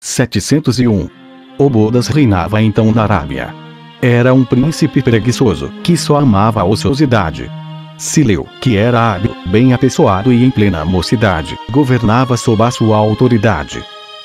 701. Obodas reinava então na Arábia. Era um príncipe preguiçoso, que só amava a ociosidade. Sileu, que era hábil, bem apessoado e em plena mocidade, governava sob a sua autoridade.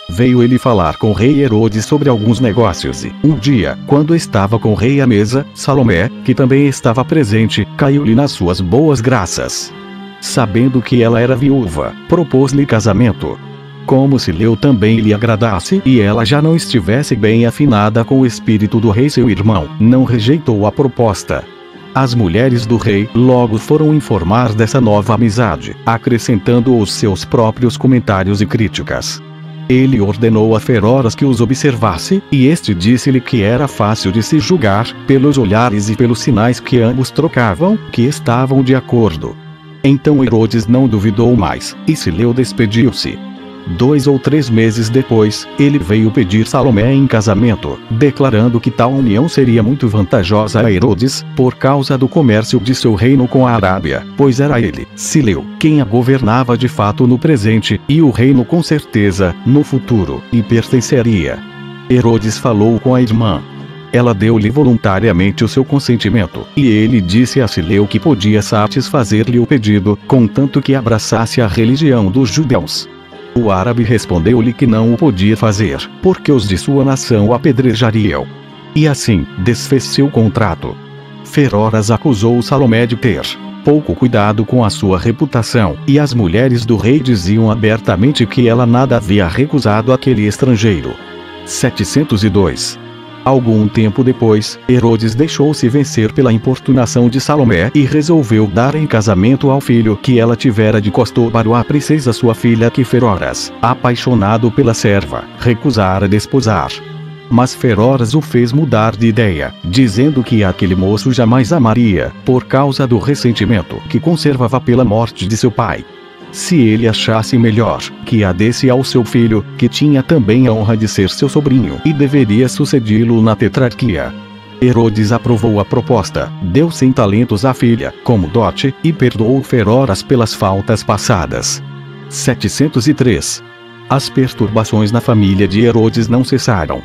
Veio ele falar com o rei Herodes sobre alguns negócios e, um dia, quando estava com o rei à mesa, Salomé, que também estava presente, caiu-lhe nas suas boas graças. Sabendo que ela era viúva, propôs-lhe casamento. Como Sileu também lhe agradasse e ela já não estivesse bem afinada com o espírito do rei seu irmão, não rejeitou a proposta. As mulheres do rei logo foram informar dessa nova amizade, acrescentando os seus próprios comentários e críticas. Ele ordenou a Feroras que os observasse, e este disse-lhe que era fácil de se julgar, pelos olhares e pelos sinais que ambos trocavam, que estavam de acordo. Então Herodes não duvidou mais, e Sileu despediu-se. 2 ou 3 meses depois, ele veio pedir Salomé em casamento, declarando que tal união seria muito vantajosa a Herodes, por causa do comércio de seu reino com a Arábia, pois era ele, Sileu, quem a governava de fato no presente, e o reino com certeza, no futuro, lhe pertenceria. Herodes falou com a irmã. Ela deu-lhe voluntariamente o seu consentimento, e ele disse a Sileu que podia satisfazer-lhe o pedido, contanto que abraçasse a religião dos judeus. O árabe respondeu-lhe que não o podia fazer, porque os de sua nação o apedrejariam. E assim, desfez-se o contrato. Feroras acusou Salomé de ter pouco cuidado com a sua reputação, e as mulheres do rei diziam abertamente que ela nada havia recusado àquele estrangeiro. 702. Algum tempo depois, Herodes deixou-se vencer pela importunação de Salomé e resolveu dar em casamento ao filho que ela tivera de Costobaro à princesa sua filha que Feroras, apaixonado pela serva, recusara desposar. Mas Feroras o fez mudar de ideia, dizendo que aquele moço jamais amaria, por causa do ressentimento que conservava pela morte de seu pai. Se ele achasse melhor, que a desse ao seu filho, que tinha também a honra de ser seu sobrinho e deveria sucedi-lo na tetrarquia. Herodes aprovou a proposta, deu 100 talentos à filha, como dote, e perdoou Feroras pelas faltas passadas. 703. As perturbações na família de Herodes não cessaram.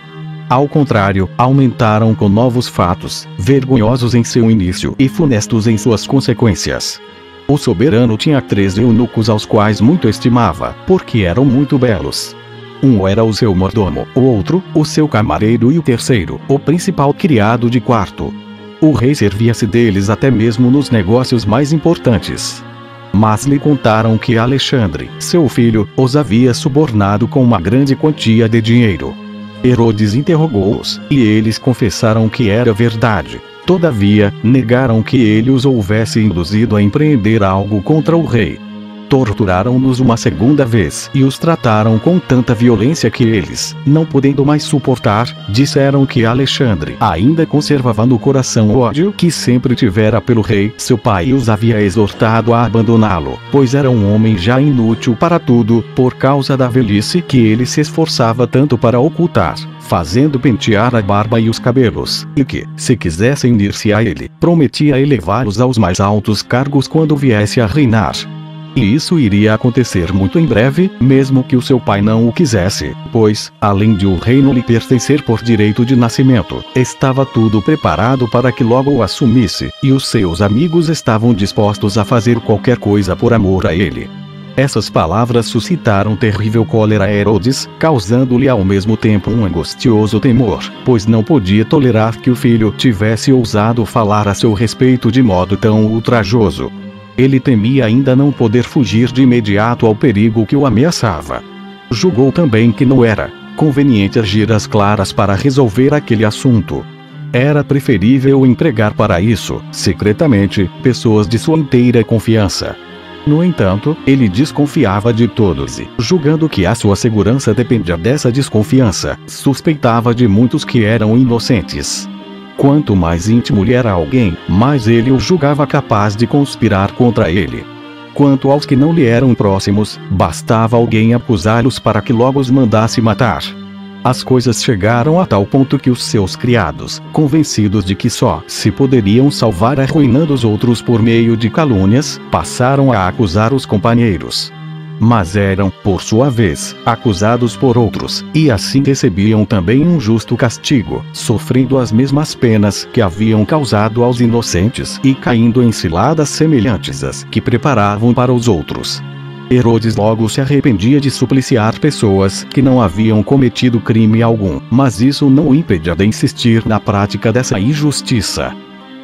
Ao contrário, aumentaram com novos fatos, vergonhosos em seu início e funestos em suas consequências. O soberano tinha 3 eunucos aos quais muito estimava, porque eram muito belos. Um era o seu mordomo, o outro, o seu camareiro e o terceiro, o principal criado de quarto. O rei servia-se deles até mesmo nos negócios mais importantes. Mas lhe contaram que Alexandre, seu filho, os havia subornado com uma grande quantia de dinheiro. Herodes interrogou-os, e eles confessaram que era verdade. Todavia, negaram que ele os houvesse induzido a empreender algo contra o rei. Torturaram-nos uma segunda vez e os trataram com tanta violência que eles, não podendo mais suportar, disseram que Alexandre ainda conservava no coração o ódio que sempre tivera pelo rei, seu pai, e os havia exortado a abandoná-lo, pois era um homem já inútil para tudo, por causa da velhice que ele se esforçava tanto para ocultar, fazendo pentear a barba e os cabelos, e que, se quisessem unir-se a ele, prometia elevá-los aos mais altos cargos quando viesse a reinar. E isso iria acontecer muito em breve, mesmo que o seu pai não o quisesse, pois, além de o reino lhe pertencer por direito de nascimento, estava tudo preparado para que logo o assumisse, e os seus amigos estavam dispostos a fazer qualquer coisa por amor a ele. Essas palavras suscitaram terrível cólera a Herodes, causando-lhe ao mesmo tempo um angustioso temor, pois não podia tolerar que o filho tivesse ousado falar a seu respeito de modo tão ultrajoso. Ele temia ainda não poder fugir de imediato ao perigo que o ameaçava. Julgou também que não era conveniente agir às claras para resolver aquele assunto. Era preferível empregar para isso, secretamente, pessoas de sua inteira confiança. No entanto, ele desconfiava de todos e, julgando que a sua segurança dependia dessa desconfiança, suspeitava de muitos que eram inocentes. Quanto mais íntimo lhe era alguém, mais ele o julgava capaz de conspirar contra ele. Quanto aos que não lhe eram próximos, bastava alguém acusá-los para que logo os mandasse matar. As coisas chegaram a tal ponto que os seus criados, convencidos de que só se poderiam salvar arruinando os outros por meio de calúnias, passaram a acusar os companheiros. Mas eram, por sua vez, acusados por outros, e assim recebiam também um justo castigo, sofrendo as mesmas penas que haviam causado aos inocentes e caindo em ciladas semelhantes às que preparavam para os outros. Herodes logo se arrependia de supliciar pessoas que não haviam cometido crime algum, mas isso não o impedia de insistir na prática dessa injustiça.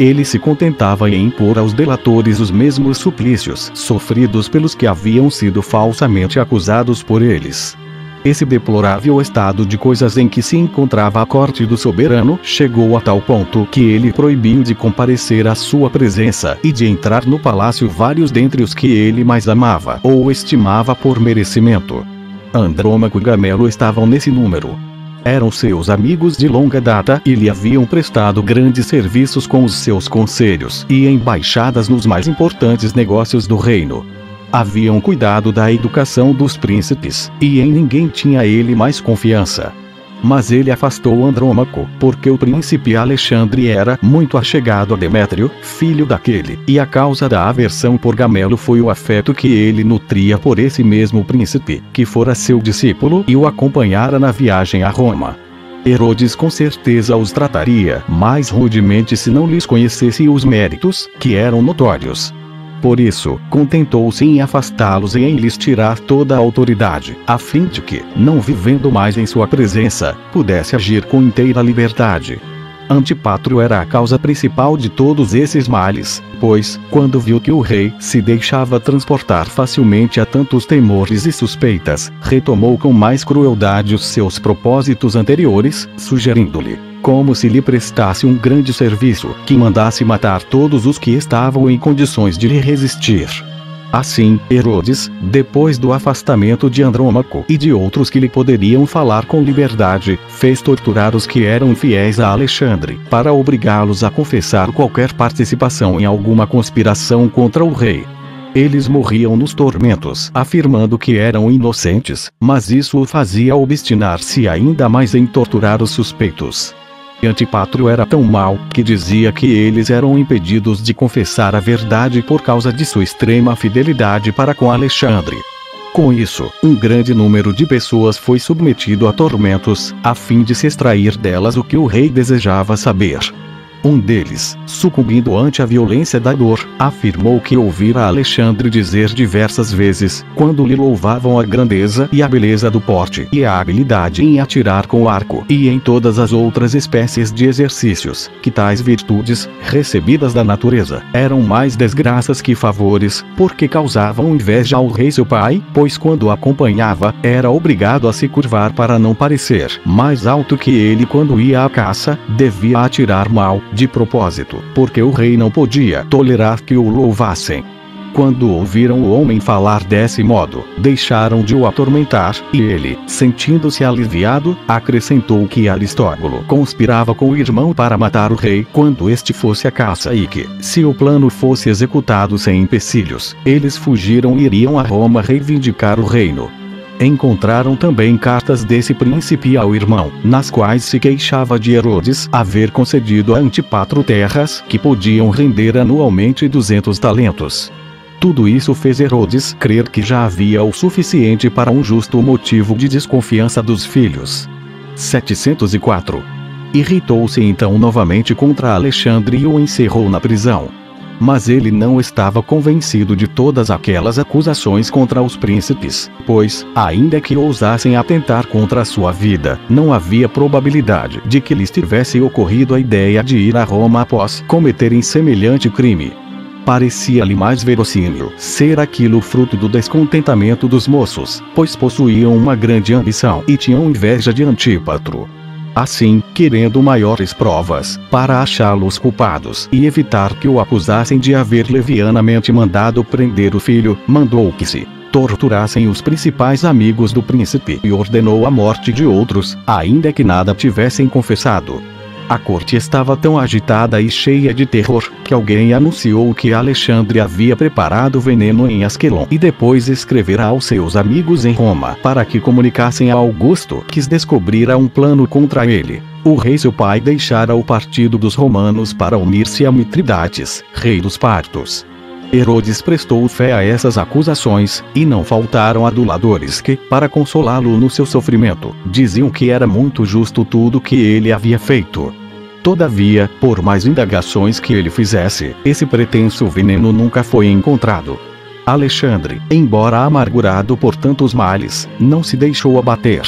Ele se contentava em impor aos delatores os mesmos suplícios sofridos pelos que haviam sido falsamente acusados por eles. Esse deplorável estado de coisas em que se encontrava a corte do soberano chegou a tal ponto que ele proibiu de comparecer à sua presença e de entrar no palácio vários dentre os que ele mais amava ou estimava por merecimento. Andrômaco e Gamelo estavam nesse número. Eram seus amigos de longa data e lhe haviam prestado grandes serviços com os seus conselhos e embaixadas nos mais importantes negócios do reino. Haviam cuidado da educação dos príncipes, e em ninguém tinha ele mais confiança. Mas ele afastou Andrômaco, porque o príncipe Alexandre era muito achegado a Demétrio, filho daquele, e a causa da aversão por Gamelo foi o afeto que ele nutria por esse mesmo príncipe, que fora seu discípulo e o acompanhara na viagem a Roma. Herodes com certeza os trataria mais rudemente se não lhes conhecesse os méritos, que eram notórios. Por isso, contentou-se em afastá-los e em lhes tirar toda a autoridade, a fim de que, não vivendo mais em sua presença, pudesse agir com inteira liberdade. Antipatro era a causa principal de todos esses males, pois, quando viu que o rei se deixava transportar facilmente a tantos temores e suspeitas, retomou com mais crueldade os seus propósitos anteriores, sugerindo-lhe, como se lhe prestasse um grande serviço, que mandasse matar todos os que estavam em condições de lhe resistir. Assim, Herodes, depois do afastamento de Andrômaco e de outros que lhe poderiam falar com liberdade, fez torturar os que eram fiéis a Alexandre, para obrigá-los a confessar qualquer participação em alguma conspiração contra o rei. Eles morriam nos tormentos, afirmando que eram inocentes, mas isso o fazia obstinar-se ainda mais em torturar os suspeitos. Antipatro era tão mau, que dizia que eles eram impedidos de confessar a verdade por causa de sua extrema fidelidade para com Alexandre. Com isso, um grande número de pessoas foi submetido a tormentos, a fim de se extrair delas o que o rei desejava saber. Um deles, sucumbindo ante a violência da dor, afirmou que ouvira Alexandre dizer diversas vezes, quando lhe louvavam a grandeza e a beleza do porte e a habilidade em atirar com o arco e em todas as outras espécies de exercícios, que tais virtudes, recebidas da natureza, eram mais desgraças que favores, porque causavam inveja ao rei seu pai, pois quando o acompanhava, era obrigado a se curvar para não parecer mais alto que ele quando ia à caça, devia atirar mal, de propósito, porque o rei não podia tolerar que o louvassem. Quando ouviram o homem falar desse modo, deixaram de o atormentar, e ele, sentindo-se aliviado, acrescentou que Aristóbulo conspirava com o irmão para matar o rei quando este fosse à caça e que, se o plano fosse executado sem empecilhos, eles fugiram e iriam a Roma reivindicar o reino. Encontraram também cartas desse príncipe ao irmão, nas quais se queixava de Herodes haver concedido a Antipatro terras que podiam render anualmente 200 talentos. Tudo isso fez Herodes crer que já havia o suficiente para um justo motivo de desconfiança dos filhos. 704. Irritou-se então novamente contra Alexandre e o encerrou na prisão. Mas ele não estava convencido de todas aquelas acusações contra os príncipes, pois, ainda que ousassem atentar contra a sua vida, não havia probabilidade de que lhes tivesse ocorrido a ideia de ir a Roma após cometerem semelhante crime. Parecia-lhe mais verossímil ser aquilo fruto do descontentamento dos moços, pois possuíam uma grande ambição e tinham inveja de Antípatro. Assim, querendo maiores provas, para achá-los culpados e evitar que o acusassem de haver levianamente mandado prender o filho, mandou que se torturassem os principais amigos do príncipe e ordenou a morte de outros, ainda que nada tivessem confessado. A corte estava tão agitada e cheia de terror, que alguém anunciou que Alexandre havia preparado veneno em Asquelon e depois escrevera aos seus amigos em Roma para que comunicassem a Augusto que descobrira um plano contra ele. O rei seu pai deixara o partido dos romanos para unir-se a Mitridates, rei dos partos. Herodes prestou fé a essas acusações, e não faltaram aduladores que, para consolá-lo no seu sofrimento, diziam que era muito justo tudo que ele havia feito. Todavia, por mais indagações que ele fizesse, esse pretenso veneno nunca foi encontrado. Alexandre, embora amargurado por tantos males, não se deixou abater.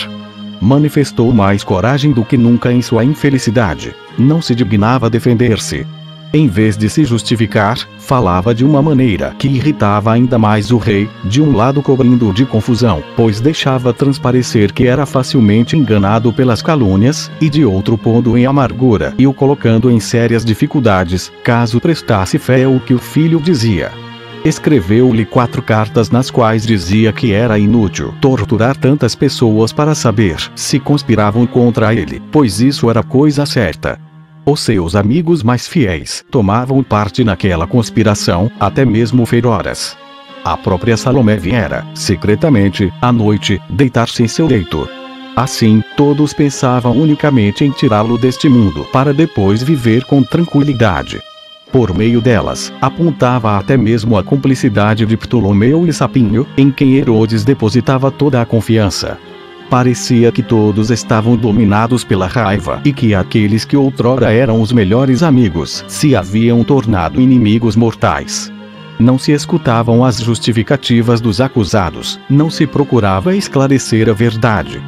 Manifestou mais coragem do que nunca em sua infelicidade. Não se dignava defender-se. Em vez de se justificar, falava de uma maneira que irritava ainda mais o rei, de um lado cobrindo-o de confusão, pois deixava transparecer que era facilmente enganado pelas calúnias, e de outro pondo em amargura e o colocando em sérias dificuldades, caso prestasse fé ao que o filho dizia. Escreveu-lhe 4 cartas nas quais dizia que era inútil torturar tantas pessoas para saber se conspiravam contra ele, pois isso era coisa certa. Os seus amigos mais fiéis tomavam parte naquela conspiração, até mesmo Feroras. A própria Salomé viera, secretamente, à noite, deitar-se em seu leito. Assim, todos pensavam unicamente em tirá-lo deste mundo para depois viver com tranquilidade. Por meio delas, apontava até mesmo a cumplicidade de Ptolomeu e Sapínio, em quem Herodes depositava toda a confiança. Parecia que todos estavam dominados pela raiva e que aqueles que outrora eram os melhores amigos se haviam tornado inimigos mortais. Não se escutavam as justificativas dos acusados, não se procurava esclarecer a verdade.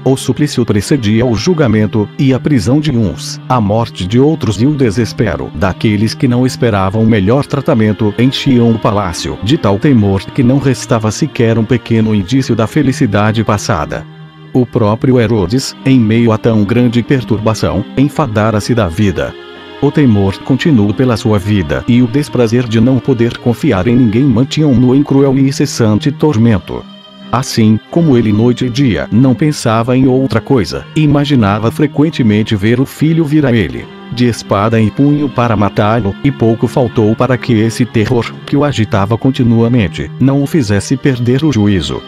O suplício precedia o julgamento, e a prisão de uns, a morte de outros e o desespero daqueles que não esperavam melhor tratamento enchiam o palácio de tal temor que não restava sequer um pequeno indício da felicidade passada. O próprio Herodes, em meio a tão grande perturbação, enfadara-se da vida. O temor continuou pela sua vida e o desprazer de não poder confiar em ninguém mantinham-no em cruel e incessante tormento. Assim, como ele noite e dia não pensava em outra coisa, imaginava frequentemente ver o filho vir a ele, de espada em punho para matá-lo, e pouco faltou para que esse terror, que o agitava continuamente, não o fizesse perder o juízo.